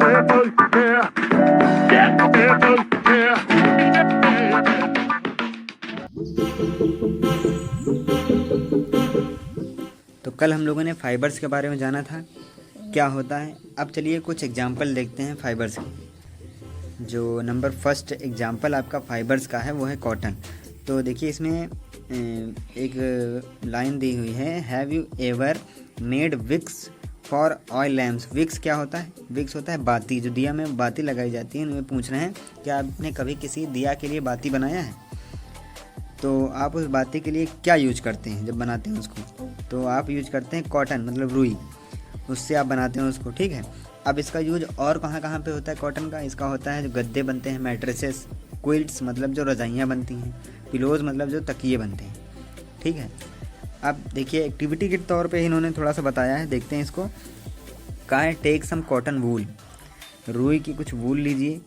तो कल हम लोगों ने फाइबर्स के बारे में जाना था, क्या होता है। अब चलिए कुछ एग्जाम्पल देखते हैं फाइबर्स के। जो नंबर फर्स्ट एग्जाम्पल आपका फाइबर्स का है वो है कॉटन। तो देखिए इसमें एक लाइन दी हुई है, have you ever made wicks for oil lamps. Wicks क्या होता है? विक्स होता है बाती, जो दिया में बाती लगाई जाती है। उनमें पूछ रहे हैं क्या आपने कभी किसी दिया के लिए बाती बनाया है? तो आप उस बाती के लिए क्या यूज करते हैं जब बनाते हैं उसको? तो आप यूज करते हैं कॉटन, मतलब रुई, उससे आप बनाते हैं उसको, ठीक है। अब इसका यूज और कहाँ कहाँ पे होता है कॉटन का? इसका होता है जो गद्दे बनते हैं, मैट्रेसेस, क्विल्ट्स मतलब जो रजाइयाँ बनती हैं, पिलोज मतलब जो तकिए बनते हैं, ठीक है। अब देखिए एक्टिविटी के तौर पे इन्होंने थोड़ा सा बताया है, देखते हैं इसको। कहा है टेक सम कॉटन वूल, रुई की कुछ वूल लीजिए,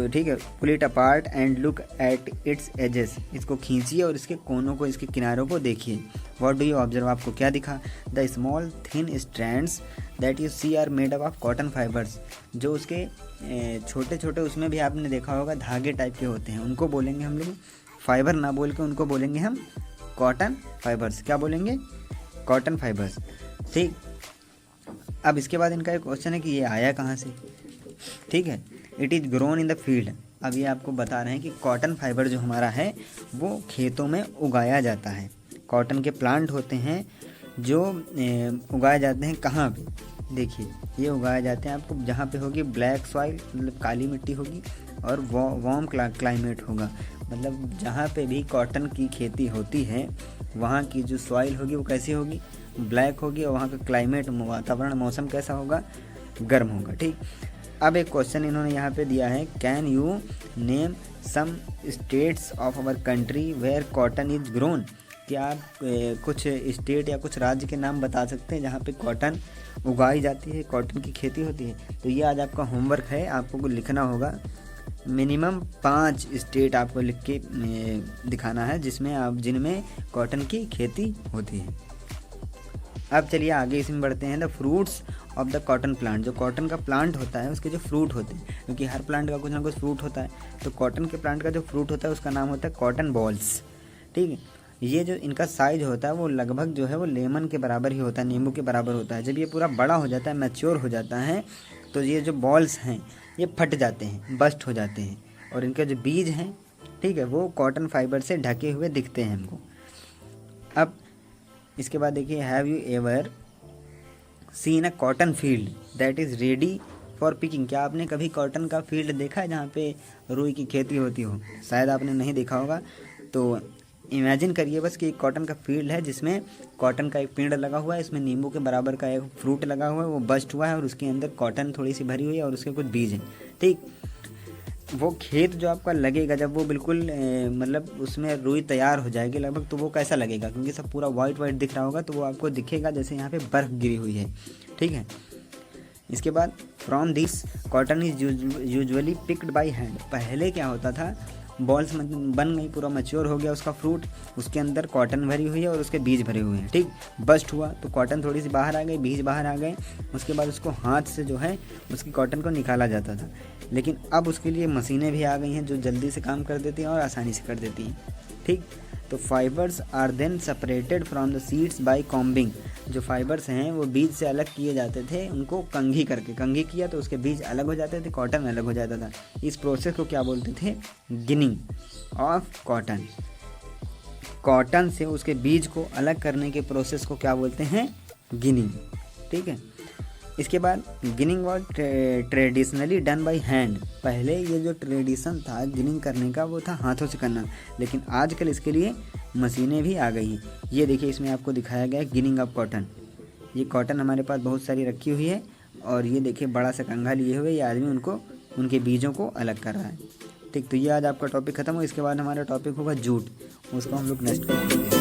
ठीक है। Pull it apart and look at its edges, इसको खींचिए और इसके कोनों को, इसके किनारों को देखिए। व्हाट डू यू ऑब्जर्व, आपको क्या दिखा? The small thin strands that you see are made up of cotton fibres, जो उसके छोटे छोटे उसमें भी आपने देखा होगा धागे टाइप के होते हैं, उनको बोलेंगे हम लोग फाइबर, ना बोल के उनको बोलेंगे हम कॉटन फाइबर्स। क्या बोलेंगे? कॉटन फाइबर्स, ठीक। अब इसके बाद इनका एक क्वेश्चन है कि ये आया कहाँ से, ठीक है। It is grown in the field. अब ये आपको बता रहे हैं कि कॉटन फाइबर जो हमारा है वो खेतों में उगाया जाता है। कॉटन के प्लांट होते हैं जो उगाए जाते हैं कहाँ पे? देखिए ये उगाए जाते हैं आपको जहाँ पे होगी ब्लैक सॉइल, मतलब काली मिट्टी होगी, और वार्म क्लाइमेट होगा। मतलब जहाँ पे भी कॉटन की खेती होती है वहाँ की जो सॉइल होगी वो कैसी होगी? ब्लैक होगी, और वहाँ का क्लाइमेट, वातावरण, मौसम कैसा होगा? गर्म होगा, ठीक। अब एक क्वेश्चन इन्होंने यहाँ पे दिया है, can you name some states of our country where cotton is grown. क्या आप कुछ स्टेट या कुछ राज्य के नाम बता सकते हैं जहाँ पे कॉटन उगाई जाती है, कॉटन की खेती होती है? तो ये आज आपका होमवर्क है, आपको लिखना होगा मिनिमम 5 स्टेट आपको लिख के दिखाना है जिनमें कॉटन की खेती होती है। अब चलिए आगे इसमें बढ़ते हैं। The fruits of the cotton plant, जो कॉटन का प्लांट होता है उसके जो फ्रूट होते हैं, क्योंकि हर प्लांट का कुछ ना कुछ फ्रूट होता है, तो कॉटन के प्लांट का जो फ्रूट होता है उसका नाम होता है कॉटन बॉल्स, ठीक है। ये जो इनका साइज होता है वो लगभग जो है वो लेमन के बराबर ही होता है, नींबू के बराबर होता है। जब ये पूरा बड़ा हो जाता है, मैच्योर हो जाता है, तो ये जो बॉल्स हैं ये फट जाते हैं, बस्ट हो जाते हैं, और इनके जो बीज हैं, ठीक है, वो कॉटन फाइबर से ढके हुए दिखते हैं हमको। अब इसके बाद देखिए, have you ever seen a cotton field that is ready for picking. क्या आपने कभी कॉटन का फील्ड देखा है जहाँ पे रुई की खेती होती हो? शायद आपने नहीं देखा होगा। तो इमेजिन करिए बस कि एक कॉटन का फील्ड है जिसमें कॉटन का एक पेड़ लगा हुआ है, इसमें नींबू के बराबर का एक फ्रूट लगा हुआ है, वो बस्ट हुआ है, और उसके अंदर कॉटन थोड़ी सी भरी हुई है और उसके कुछ बीज हैं, ठीक। वो खेत जो आपका लगेगा जब वो बिल्कुल मतलब उसमें रुई तैयार हो जाएगी लगभग, तो वो कैसा लगेगा? क्योंकि सब पूरा वाइट वाइट दिख रहा होगा, तो वो आपको दिखेगा जैसे यहाँ पे बर्फ़ गिरी हुई है, ठीक है। इसके बाद from this cotton is usually picked by hand. पहले क्या होता था, बॉल्स बन गई, पूरा मैच्योर हो गया उसका फ्रूट, उसके अंदर कॉटन भरी हुई है और उसके बीज भरे हुए हैं, ठीक। बस्ट हुआ तो कॉटन थोड़ी सी बाहर आ गई, बीज बाहर आ गए, उसके बाद उसको हाथ से जो है उसकी कॉटन को निकाला जाता था। लेकिन अब उसके लिए मशीनें भी आ गई हैं जो जल्दी से काम कर देती हैं और आसानी से कर देती हैं, ठीक। तो fibres are then separated from the seeds by combing. जो फाइबर्स हैं वो बीज से अलग किए जाते थे, उनको कंघी करके, कंघी किया तो उसके बीज अलग हो जाते थे, कॉटन अलग हो जाता था। इस प्रोसेस को क्या बोलते थे? Ginning of cotton. कॉटन से उसके बीज को अलग करने के प्रोसेस को क्या बोलते हैं? गिनिंग, ठीक है। इसके बाद ginning was traditionally done by hand. पहले ये जो ट्रेडिशन था गिनिंग करने का वो था हाथों से करना, लेकिन आजकल इसके लिए मशीनें भी आ गई हैं। ये देखिए इसमें आपको दिखाया गया है गिनिंग ऑफ कॉटन। ये कॉटन हमारे पास बहुत सारी रखी हुई है, और ये देखिए बड़ा सा कंघा लिए हुए ये आदमी उनको, उनके बीजों को अलग कर रहा है, ठीक। तो ये आज आपका टॉपिक ख़त्म हो। इसके बाद हमारा टॉपिक होगा जूट, उसको हम लोग नेक्स्ट करेंगे।